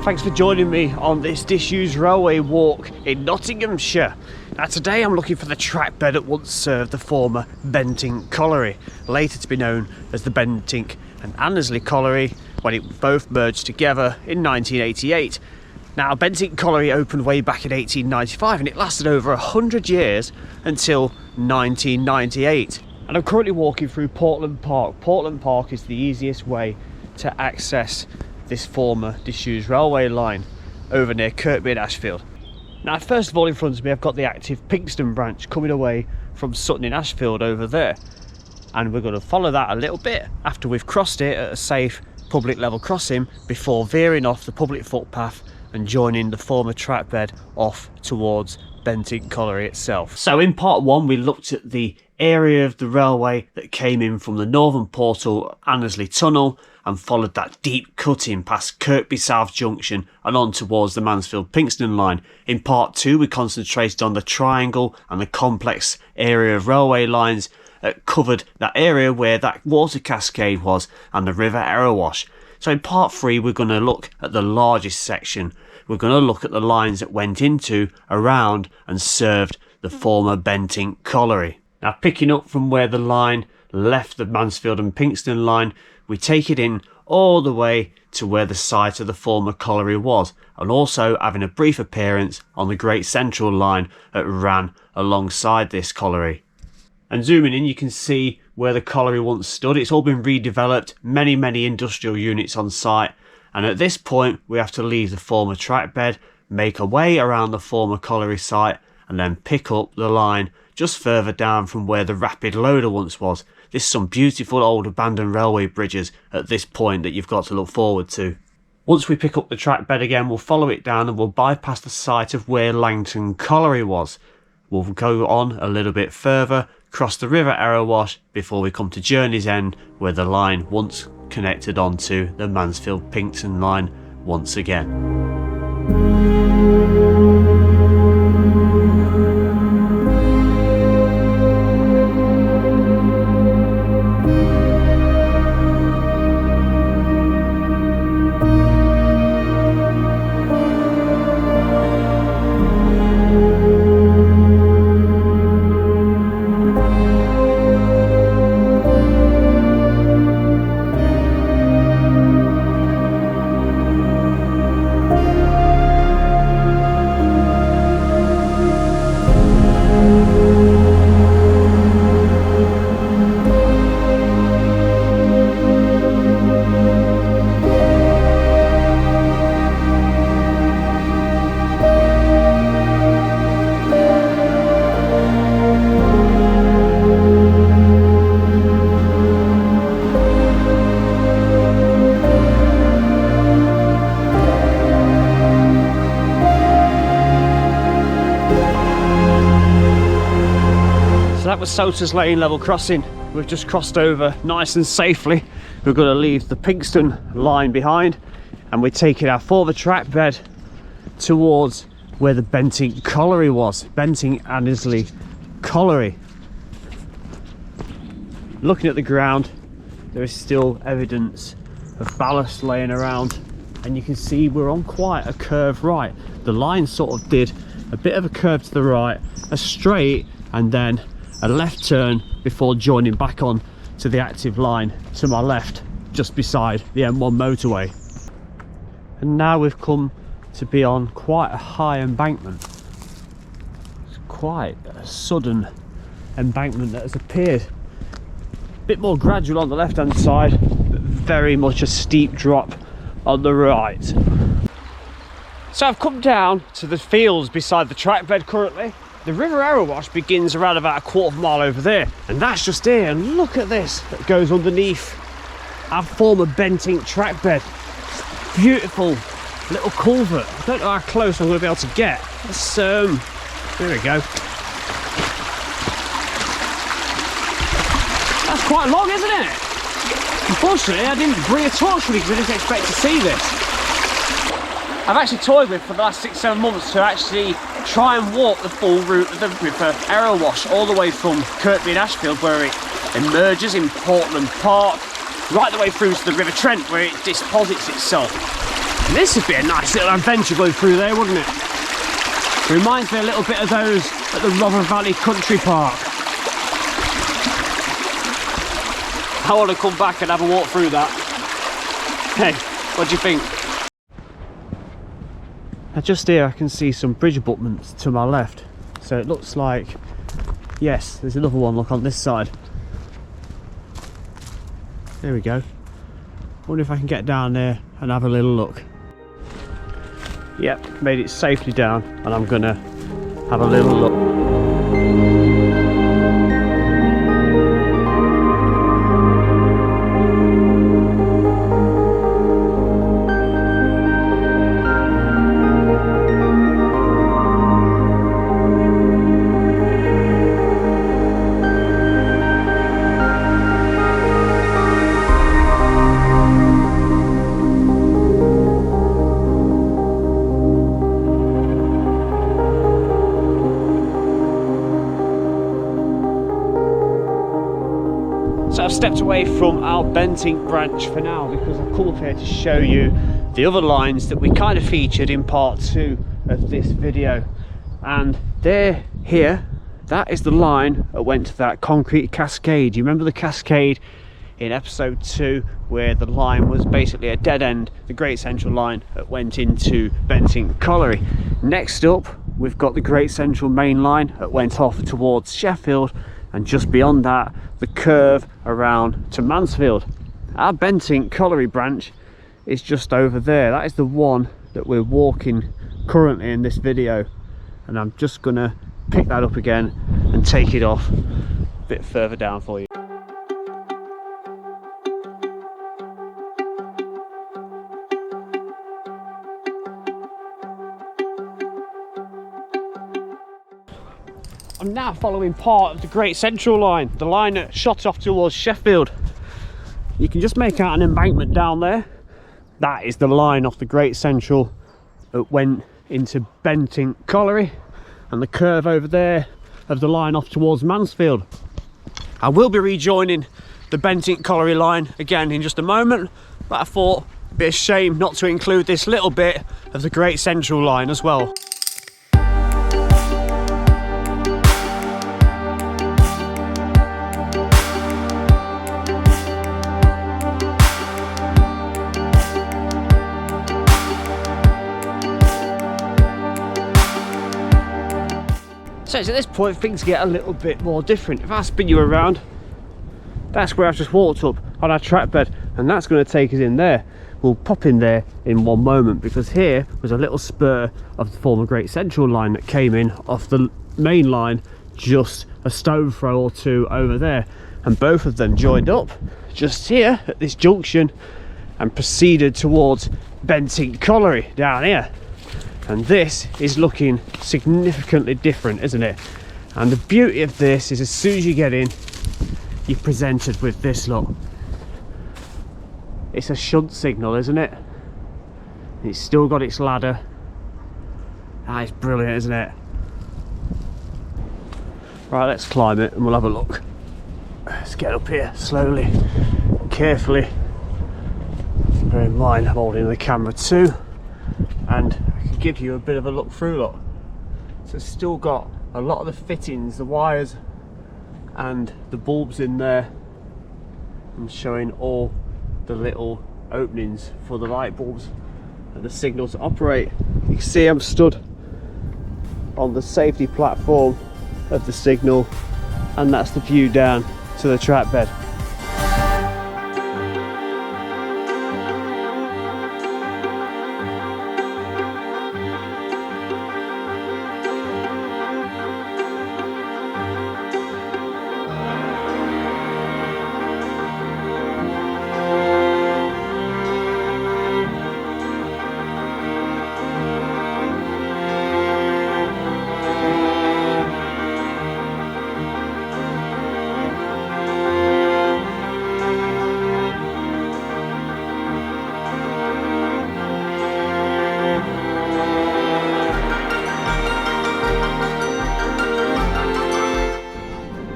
Thanks for joining me on this disused railway walk in Nottinghamshire. Now today I'm looking for the trackbed that once served the former Bentinck Colliery, later to be known as the Bentinck and Annesley Colliery, when it both merged together in 1988. Now Bentinck Colliery opened way back in 1895 and it lasted over 100 years until 1998. And I'm currently walking through Portland Park. Portland Park is the easiest way to access this former disused railway line over near Kirkby and Ashfield. Now first of all, in front of me I've got the active Pinxton branch coming away from Sutton in Ashfield over there, and we're going to follow that a little bit after we've crossed it at a safe public level crossing before veering off the public footpath and joining the former trackbed off towards Bentinck Colliery itself. So in part one we looked at the area of the railway that came in from the northern portal Annesley Tunnel and followed that deep cutting past Kirkby South Junction and on towards the Mansfield Pinxton line. In part two we concentrated on the triangle and the complex area of railway lines that covered that area where that water cascade was and the river Aero Wash. So in part three we're going to look at the largest section. We're going to look at the lines that went into, around and served the former Bentinck Colliery. Now picking up from where the line left the Mansfield and Pinxton line, we take it in all the way to where the site of the former colliery was, and also having a brief appearance on the Great Central line that ran alongside this colliery. And zooming in you can see where the colliery once stood. It's all been redeveloped, many industrial units on site, and at this point we have to leave the former trackbed, make a way around the former colliery site and then pick up the line just further down from where the rapid loader once was. There's some beautiful old abandoned railway bridges at this point that you've got to look forward to. Once we pick up the trackbed again, we'll follow it down and we'll bypass the site of where Langton Colliery was. We'll go on a little bit further, cross the river Aero Wash before we come to Journey's End, where the line once connected onto the Mansfield Pinxton line once again. That was Sota's Lane level crossing. We've just crossed over nice and safely. We're going to leave the Pinxton line behind and we're taking our former trackbed towards where the Bentinck Colliery was. Bentinck Annesley Colliery. Looking at the ground, there is still evidence of ballast laying around, and you can see we're on quite a curve right. The line sort of did a bit of a curve to the right, a straight, and then a left turn before joining back on to the active line to my left, just beside the M1 motorway. And now we've come to be on quite a high embankment. It's quite a sudden embankment that has appeared. A bit more gradual on the left hand side, but very much a steep drop on the right. So I've come down to the fields beside the trackbed currently. The river Aero Wash begins around about a quarter of a mile over there, and that's just here. And look at this that goes underneath our former Bentink trackbed. Beautiful little culvert. I don't know how close I'm going to be able to get. Let's, there we go. That's quite long, isn't it? Unfortunately, I didn't bring a torch with me because I didn't expect to see this. I've actually toyed with for the last 6-7 months to actually try and walk the full route of the river Aero Wash all the way from Kirkby and Ashfield, where it emerges in Portland Park, right the way through to the River Trent, where it deposits itself. This would be a nice little adventure going through there, wouldn't it? Reminds me a little bit of those at the Rother Valley Country Park. I want to come back and have a walk through that. Hey, what do you think? Now just here I can see some bridge abutments to my left. So it looks like, yes, there's another one, look on this side. There we go. Wonder if I can get down there and have a little look. Yep, made it safely down, and I'm gonna have a little look. So I've stepped away from our Bentink branch for now because I've come up here to show you the other lines that we kind of featured in part 2 of this video. And there, here, that is the line that went to that concrete cascade. You remember the cascade in episode 2 where the line was basically a dead end, the Great Central line that went into Bentinck Colliery. Next up, we've got the Great Central main line that went off towards Sheffield, and just beyond that, the curve around to Mansfield. Our Bentinck Colliery branch is just over there. That is the one that we're walking currently in this video, and I'm just gonna pick that up again and take it off a bit further down for you. I'm now following part of the Great Central line, the line that shot off towards Sheffield. You can just make out an embankment down there. That is the line off the Great Central that went into Bentinck Colliery, and the curve over there of the line off towards Mansfield. I will be rejoining the Bentinck Colliery line again in just a moment, but I thought it'd be a shame not to include this little bit of the Great Central line as well. So at this point things get a little bit more different. If I spin you around, that's where I've just walked up on our track bed, and that's going to take us in there. We'll pop in there in one moment, because here was a little spur of the former Great Central line that came in off the main line just a stone throw or two over there, and both of them joined up just here at this junction and proceeded towards Bentinck Colliery down here. And this is looking significantly different, isn't it? And the beauty of this is as soon as you get in, you're presented with this look. It's a shunt signal, isn't it? It's still got its ladder. Ah, it's brilliant, isn't it? Right, let's climb it and we'll have a look. Let's get up here slowly, carefully. Bear in mind I'm holding the camera too, and give you a bit of a look through look. So it's still got a lot of the fittings, the wires and the bulbs in there, and showing all the little openings for the light bulbs and the signal to operate. You can see I'm stood on the safety platform of the signal, and that's the view down to the track bed.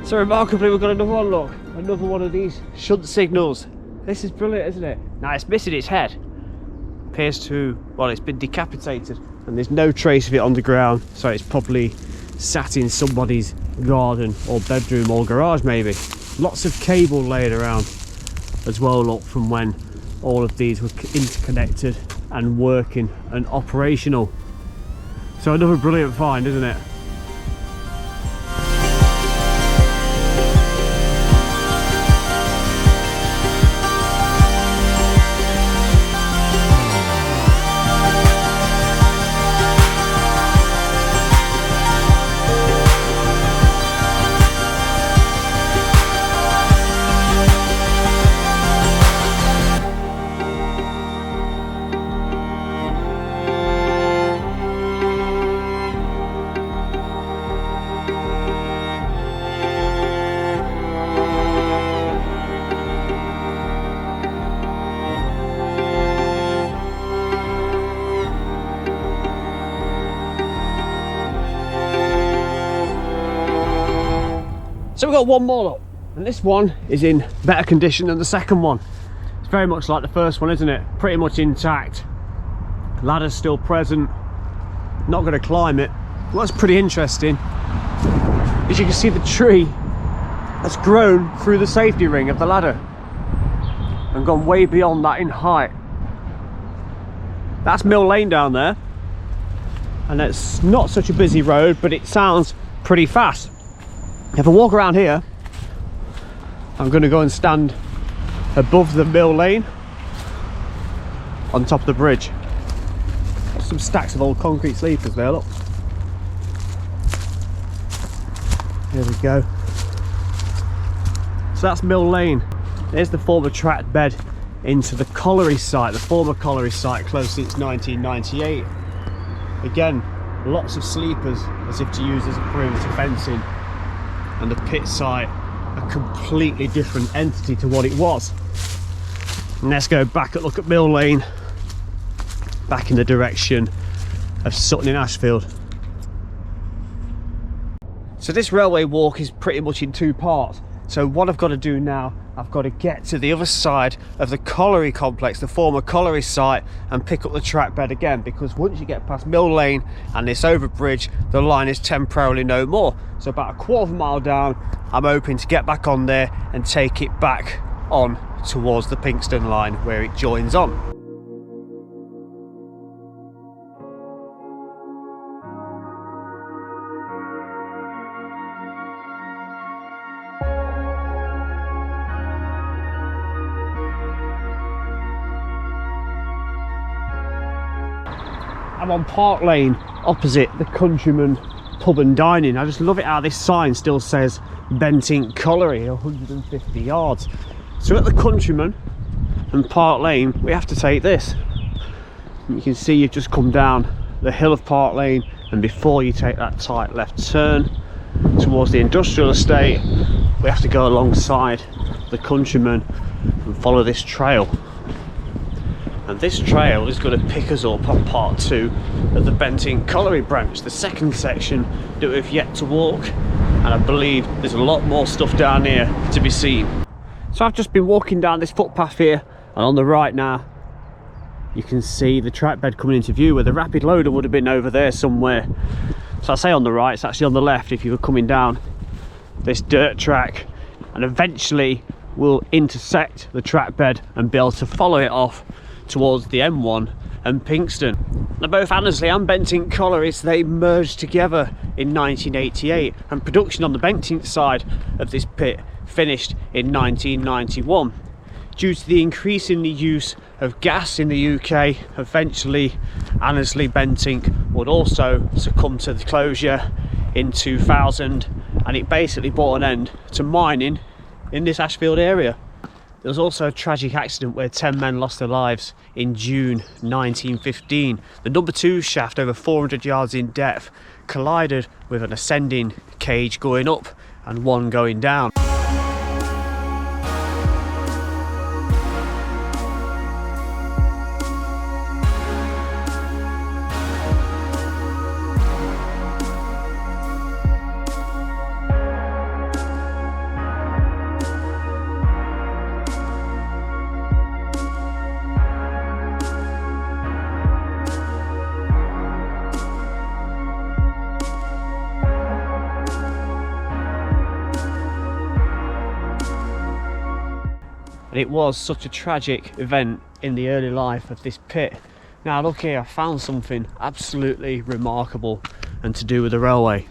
So remarkably, we've got another one, look, another one of these shunt signals. This is brilliant, isn't it? Now it's missing its head. appears to, well, it's been decapitated and there's no trace of it on the ground, so it's probably sat in somebody's garden or bedroom or garage maybe. Lots of cable laid around as well, look, from when all of these were interconnected and working and operational. So another brilliant find, isn't it? So we've got one more up, and this one is in better condition than the second one. It's very much like the first one, isn't it? Pretty much intact. Ladder's still present. Not going to climb it. What's pretty interesting is you can see the tree has grown through the safety ring of the ladder and gone way beyond that in height. That's Mill Lane down there, and it's not such a busy road, but it sounds pretty fast. If I walk around here, I'm going to go and stand above the Mill Lane on top of the bridge. Got some stacks of old concrete sleepers there, look. Here we go. So that's Mill Lane. There's the former track bed into the colliery site, the former colliery site, closed since 1998. Again, lots of sleepers as if to use as a perimeter fencing. And the pit site, a completely different entity to what it was. And let's go back and look at Mill Lane, back in the direction of Sutton in Ashfield. So this railway walk is pretty much in two parts. So what I've got to do now, I've got to get to the other side of the colliery complex, the former colliery site, and pick up the track bed again, because once you get past Mill Lane and this overbridge, the line is temporarily no more. So about a quarter of a mile down, I'm hoping to get back on there and take it back on towards the Pinxton line where it joins on. I'm on Park Lane opposite the Countryman pub and dining. I just love it how this sign still says Bentinck Colliery, 150 yards. So at the Countryman and Park Lane we have to take this. You can see you've just come down the hill of Park Lane, and before you take that tight left turn towards the industrial estate, we have to go alongside the Countryman and follow this trail. And this trail is going to pick us up on part 2 of the Bentinck Colliery branch, the second section that we've yet to walk, and I believe there's a lot more stuff down here to be seen. So I've just been walking down this footpath here, and on the right now you can see the track bed coming into view, where the rapid loader would have been over there somewhere. So I say on the right, it's actually on the left if you were coming down this dirt track, and eventually we'll intersect the track bed and be able to follow it off towards the M1 and Pinxton. Now both Annesley and Bentinck Collieries, they merged together in 1988, and production on the Bentink side of this pit finished in 1991. Due to the increasing use of gas in the UK, eventually Annesley Bentink would also succumb to the closure in 2000, and it basically brought an end to mining in this Ashfield area. There was also a tragic accident where 10 men lost their lives in June 1915. The number 2 shaft, over 400 yards in depth, collided with an ascending cage going up and one going down. and it was such a tragic event in the early life of this pit. Now look here, I found something absolutely remarkable and to do with the railway.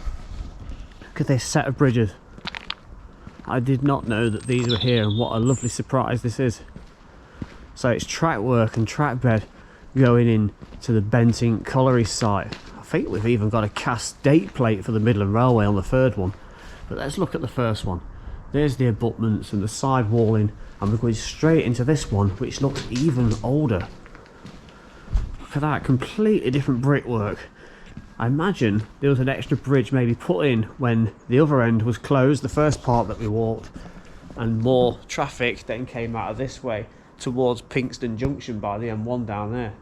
Look at this set of bridges. I did not know that these were here, and what a lovely surprise this is. So it's track work and track bed going in to the Bentinck Colliery site. I think we've even got a cast date plate for the Midland Railway on the third one. But let's look at the first one. There's the abutments and the side walling, and we're going straight into this one, which looks even older. Look at that, completely different brickwork. I imagine there was an extra bridge maybe put in when the other end was closed, the first part that we walked, and more traffic then came out of this way towards Pinxton Junction by the M1 down there.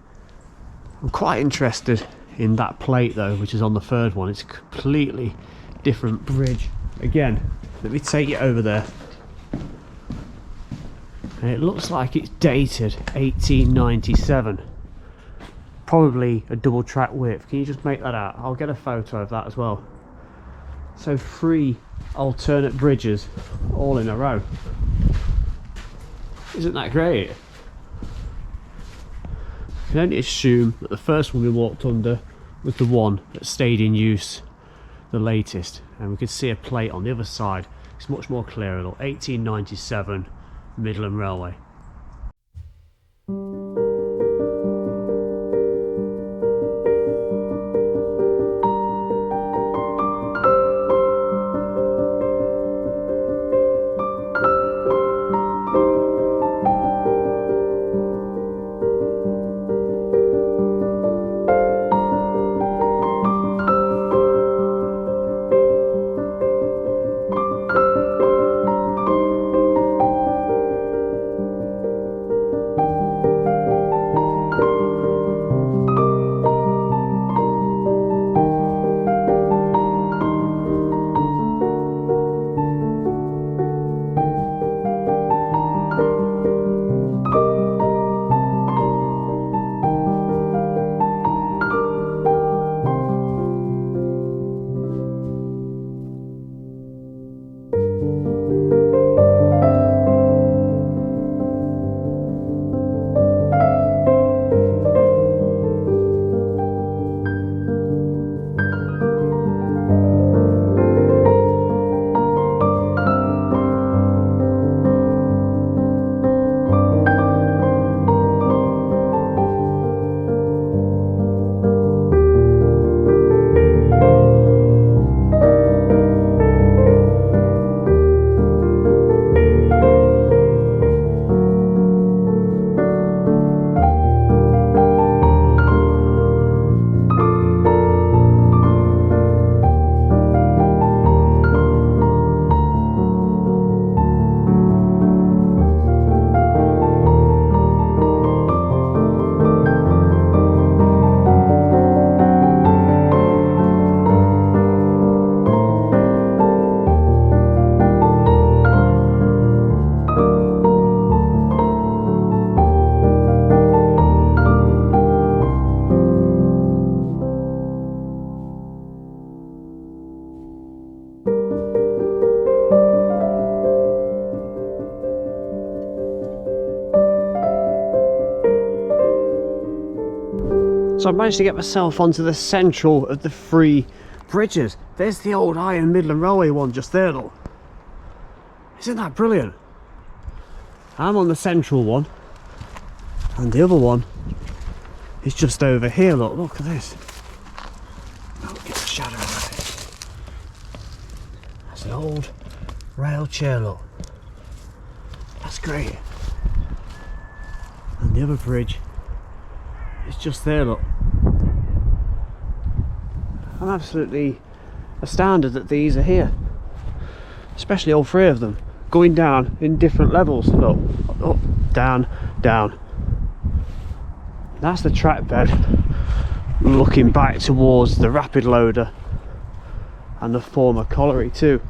I'm quite interested in that plate though, which is on the third one. It's a completely different bridge. Again, let me take it over there. And it looks like it's dated 1897. Probably a double track width. Can you just make that out? I'll get a photo of that as well. So 3 alternate bridges all in a row. Isn't that great? I can only assume that the first one we walked under was the one that stayed in use the latest, and we could see a plate on the other side. It's much more clear. 1897 Midland Railway. So I managed to get myself onto the central of the 3 bridges. There's the old Iron Midland Railway one just there, look. Isn't that brilliant? I'm on the central one, and the other one is just over here, look at this. Oh, get the shadow of it. That's an old rail chair, look. That's great. And the other bridge is just there, look. I'm absolutely astounded that these are here, especially all 3 of them going down in different levels. Look, up, down, down. That's the track bed looking back towards the rapid loader and the former colliery too.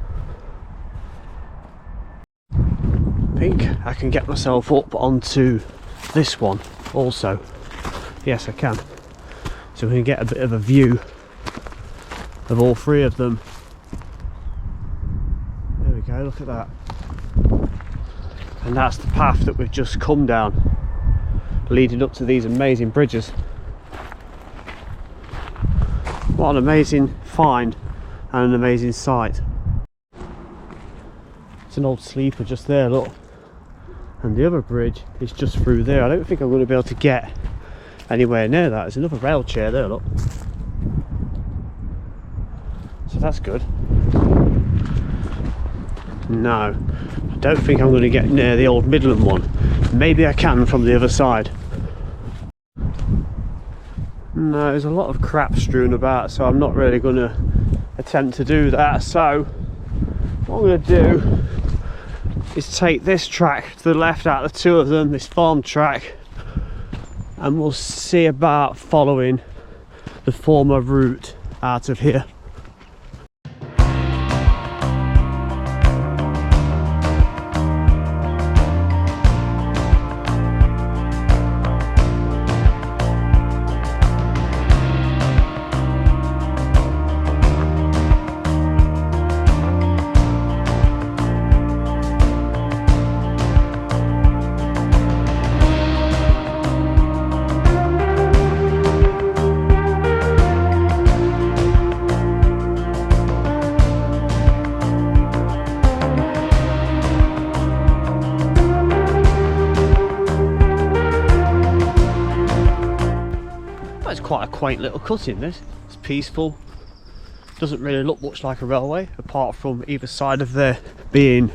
I think I can get myself up onto this one also. Yes, I can. So we can get a bit of a view of all 3 of them. There we go, look at that. And that's the path that we've just come down, leading up to these amazing bridges. What an amazing find and an amazing sight. It's an old sleeper just there, look. And the other bridge is just through there. I don't think I'm going to be able to get anywhere near that. There's another rail chair there, look. So that's good. No, I don't think I'm going to get near the old Midland one. Maybe I can from the other side. No, there's a lot of crap strewn about, so I'm not really going to attempt to do that. So what I'm going to do is take this track to the left out of the two of them, this farm track, and we'll see about following the former route out of here. Quite a quaint little cutting, this. It's peaceful, doesn't really look much like a railway, apart from either side of there being,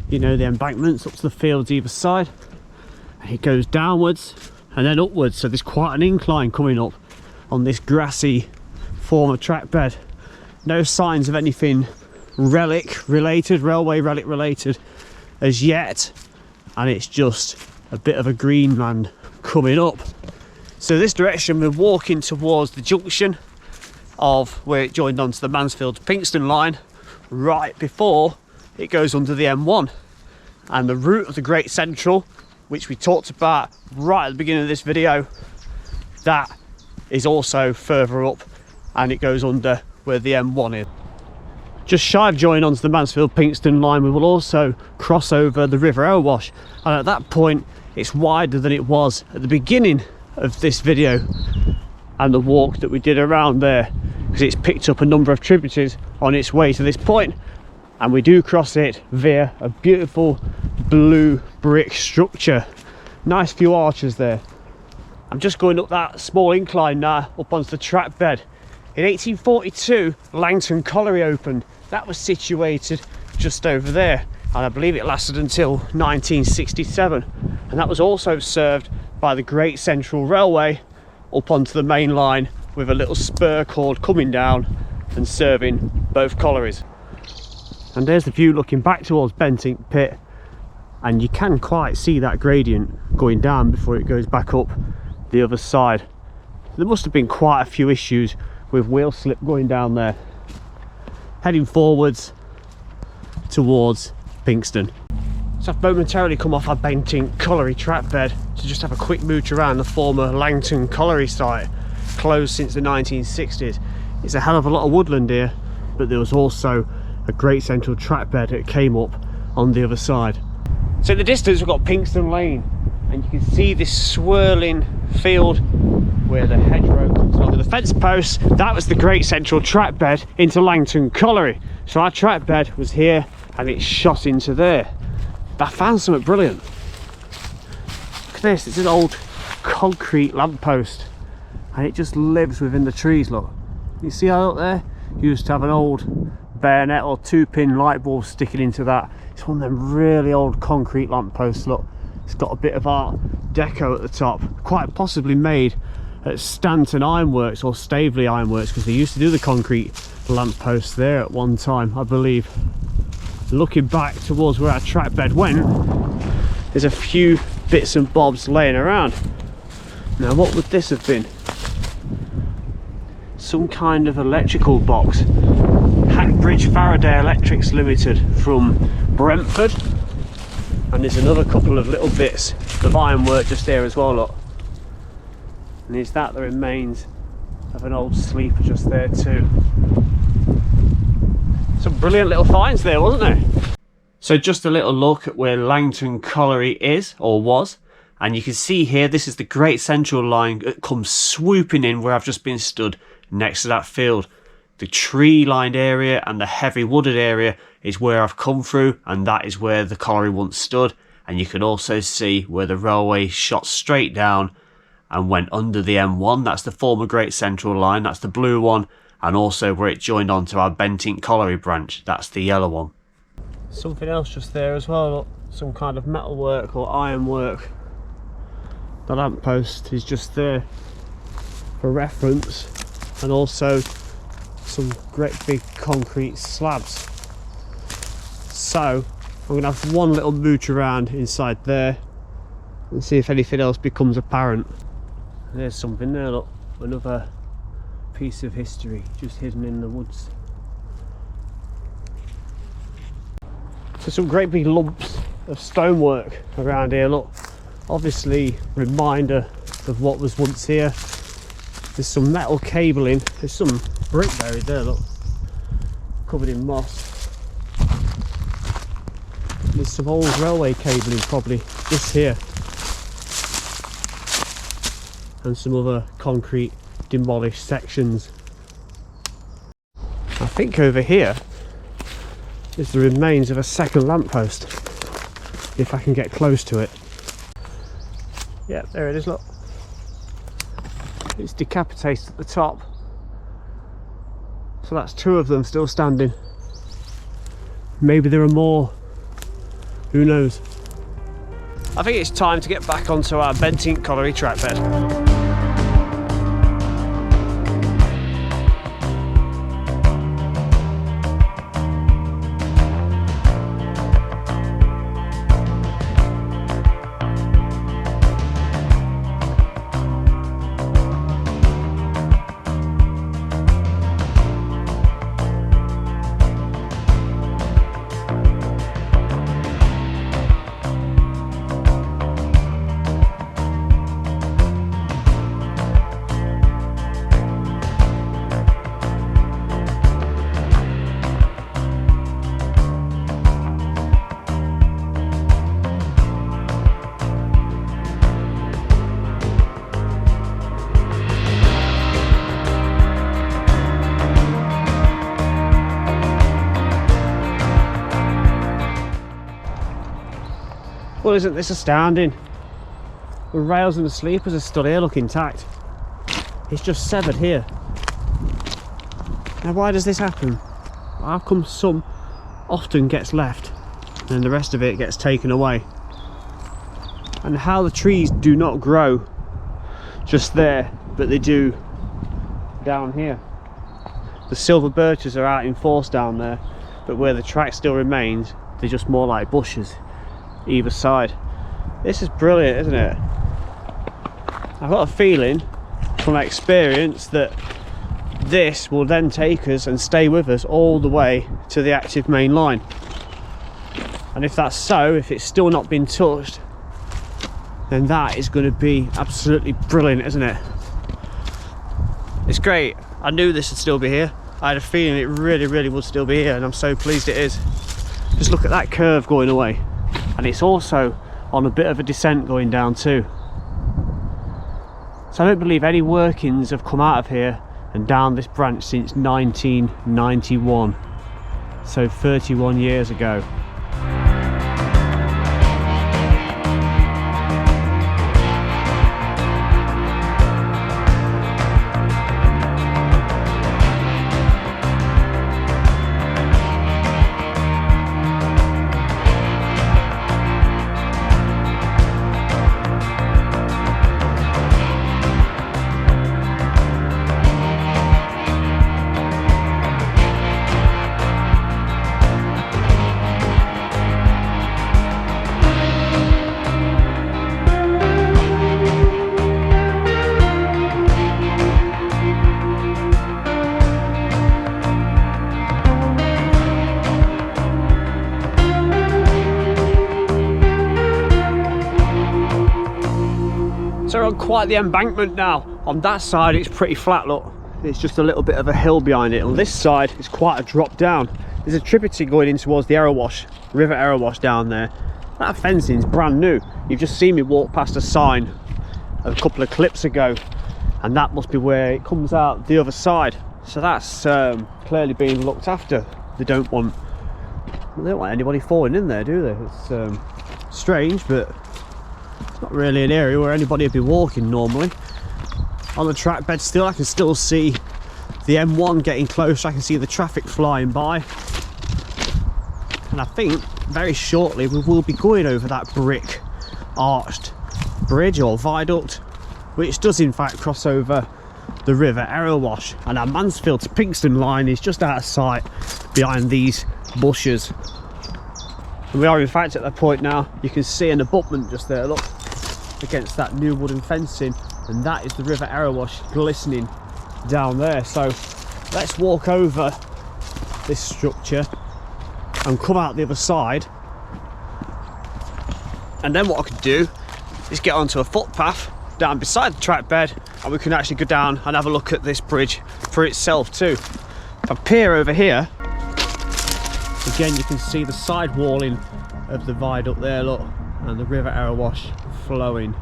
you know, the embankments up to the fields either side, and it goes downwards and then upwards, so there's quite an incline coming up on this grassy former track bed. No signs of anything relic related, railway relic related as yet, and it's just a bit of a green land coming up. So this direction we're walking towards the junction of where it joined onto the Mansfield Pinxton line, right before it goes under the M1. And the route of the Great Central, which we talked about right at the beginning of this video, that is also further up and it goes under where the M1 is. Just shy of joining onto the Mansfield Pinxton line, we will also cross over the River Aero Wash, and at that point it's wider than it was at the beginning of this video and the walk that we did around there, because it's picked up a number of tributaries on its way to this point, and we do cross it via a beautiful blue brick structure. Nice few arches there. I'm just going up that small incline now up onto the Trackbed. In 1842 Langton Colliery opened. That was situated just over there, and I believe it lasted until 1967, and that was also served by the Great Central Railway up onto the main line, with a little spur cord coming down and serving both collieries. And there's the view looking back towards Bentink pit, and you can quite see that gradient going down before it goes back up the other side. There must have been quite a few issues with wheel slip going down there. Heading forwards towards Pinxton. So I've momentarily come off our Bentinck Colliery trackbed to just have a quick mooch around the former Langton Colliery site, closed since the 1960s. It's a hell of a lot of woodland here, but there was also a Great Central trackbed that came up on the other side. So in the distance we've got Pinxton Lane, and you can see this swirling field where the hedgerow comes along the fence posts. That was the Great Central trackbed into Langton Colliery. So our trackbed was here and it shot into there. But I found something brilliant. Look at this, it's an old concrete lamppost and it just lives within the trees, look. You see how up there? You used to have an old bayonet or 2-pin light bulb sticking into that. It's one of them really old concrete lampposts, look. It's got a bit of art deco at the top, quite possibly made at Stanton Ironworks or Staveley Ironworks, because they used to do the concrete lampposts there at one time, I believe. Looking back towards where our trackbed went, there's a few bits and bobs laying around. Now what would this have been? Some kind of electrical box. Hackbridge Faraday Electrics Limited from Brentford. And there's another couple of little bits of ironwork just there as well, look. And is that the remains of an old sleeper just there too? Some brilliant little finds there, wasn't there? So just a little look at where Langton Colliery is, or was, and you can see here this is the Great Central line that comes swooping in where I've just been stood next to that field. The tree lined area and the heavy wooded area is where I've come through, and that is where the colliery once stood. And you can also see where the railway shot straight down and went under the M1. That's the former Great Central line, that's the blue one, and also where it joined onto our Bentinck Colliery branch, that's the yellow one. Something else just there as well, look, some kind of metalwork or ironwork. The lamppost is just there for reference, and also some great big concrete slabs. So I'm going to have one little mooch around inside there and see if anything else becomes apparent. There's something there, look, another piece of history just hidden in the woods. So some great big lumps of stonework around here, look, obviously reminder of what was once here. There's some metal cabling, there's some brick buried there, look, covered in moss. There's some old railway cabling probably just here, and some other concrete demolished sections. I think over here is the remains of a second lamppost, if I can get close to it. Yeah, there it is, look. It's decapitated at the top, so that's two of them still standing. Maybe there are more, who knows. I think it's time to get back onto our Bentink Colliery trackbed. Well, isn't this astounding? The rails and the sleepers are still here, look intact. It's just severed here. Now why does this happen? How come some often gets left and the rest of it gets taken away? And how the trees do not grow just there, but they do down here. The silver birches are out in force down there, but where the track still remains, they're just more like bushes either side. This is brilliant, isn't it? I've got a feeling from experience that this will then take us and stay with us all the way to the active main line. And if that's so, if it's still not been touched, then that is going to be absolutely brilliant, isn't it? It's great. I knew this would still be here. I had a feeling it really would still be here, and I'm so pleased it is. Just look at that curve going away. And it's also on a bit of a descent going down too. So I don't believe any workings have come out of here and down this branch since 1991, so 31 years ago. So we're on quite the embankment now. On that side it's pretty flat, look. It's just a little bit of a hill behind it. On this side it's quite a drop down. there's a tributary going in towards the Aero Wash, River Aero Wash down there. That fencing's brand new. You've just seen me walk past a sign a couple of clips ago, and that must be where it comes out the other side. So that's clearly being looked after. They don't want anybody falling in there, do they? It's strange, but it's not really an area where anybody would be walking normally. On the track bed still, I can still see the M1 getting closer. I can see the traffic flying by, and I think very shortly we will be going over that brick arched bridge or viaduct, which does in fact cross over the River Aero Wash, and our Mansfield Pinxton line is just out of sight behind these bushes. And we are in fact at the point now. You can see an abutment just there, look, against that new wooden fencing, and that is the River Aero Wash glistening down there. So let's walk over this structure and come out the other side, and then what I could do is get onto a footpath down beside the track bed, and we can actually go down and have a look at this bridge for itself too. If I peer over here, again you can see the side walling of the viaduct there, look, and the River Aero Wash flowing.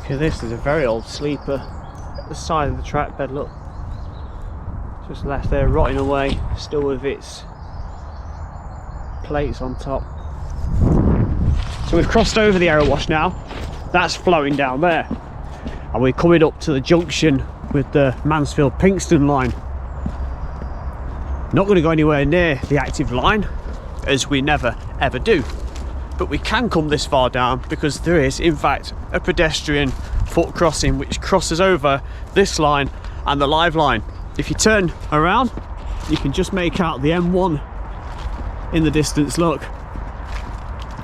Okay, this is a very old sleeper at the side of the track bed, look. Just left there rotting away, still with its plates on top. So we've crossed over the Aero Wash now, that's flowing down there. And we're coming up to the junction with the Mansfield Pinxton line. Not going to go anywhere near the active line, as we never ever do. But we can come this far down because there is in fact a pedestrian foot crossing which crosses over this line and the live line. If you turn around, you can just make out the M1 in the distance, look,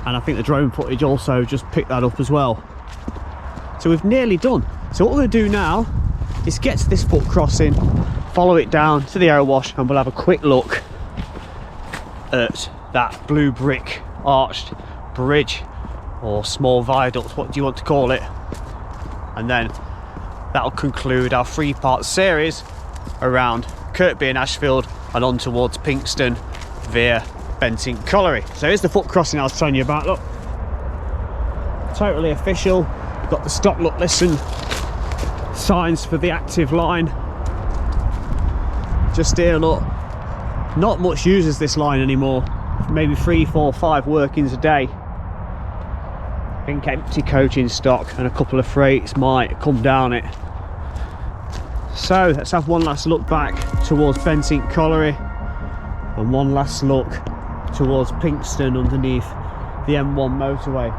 and I think the drone footage also just picked that up as well. So we've nearly done. So what we're going to do now is get to this foot crossing, follow it down to the Aero Wash, and we'll have a quick look at that blue brick arched bridge or small viaduct, what do you want to call it, and then that'll conclude our 3-part series around Kirkby and Ashfield and on towards Pinxton via Bentinck Colliery. So here's the foot crossing I was telling you about, look, totally official. We've got the stop, look, listen signs for the active line just here, look. Not much uses this line anymore, maybe 3, 4, 5 workings a day. I think empty coaching stock and a couple of freights might come down it. So let's have one last look back towards Bentinck Colliery and one last look towards Pinxton underneath the M1 motorway.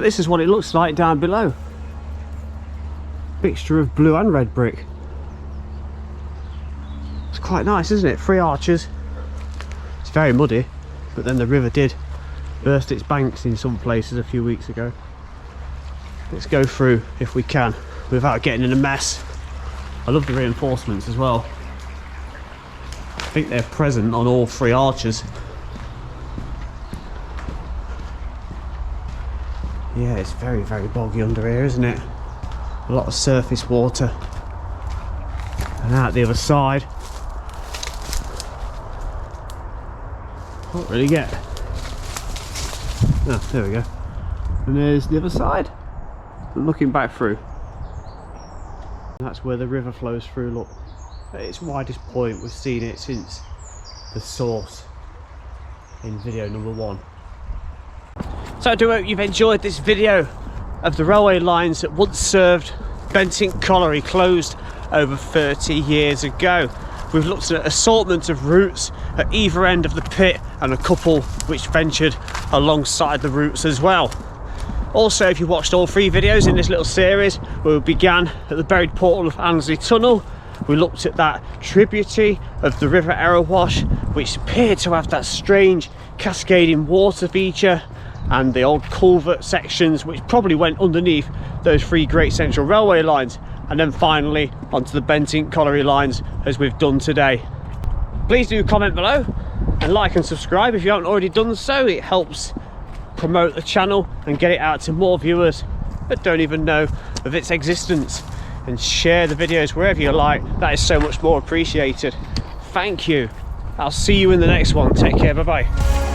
This is what it looks like down below. Mixture of blue and red brick. It's quite nice, isn't it? 3 arches. It's very muddy, but then the river did burst its banks in some places a few weeks ago. Let's go through if we can without getting in a mess. I love the reinforcements as well. I think they're present on all 3 arches. Yeah, it's very, very boggy under here, isn't it? A lot of surface water. And out the other side, can't really get. Oh, there we go. And there's the other side. I'm looking back through. That's where the river flows through, look. At its widest point, we've seen it since the source in video number 1. So I do hope you've enjoyed this video of the railway lines that once served Bentinck Colliery, closed over 30 years ago. We've looked at an assortment of routes at either end of the pit and a couple which ventured alongside the routes as well. Also, if you watched all 3 videos in this little series, we began at the buried portal of Annesley Tunnel. We looked at that tributary of the river Aero Wash, which appeared to have that strange cascading water feature, and the old culvert sections which probably went underneath those 3 Great Central Railway lines, and then finally onto the Bentinck Colliery lines as we've done today. Please do comment below and like and subscribe if you haven't already done so. It helps promote the channel and get it out to more viewers that don't even know of its existence, and share the videos wherever you like. That is so much more appreciated. Thank you. I'll see you in the next one. Take care. Bye bye.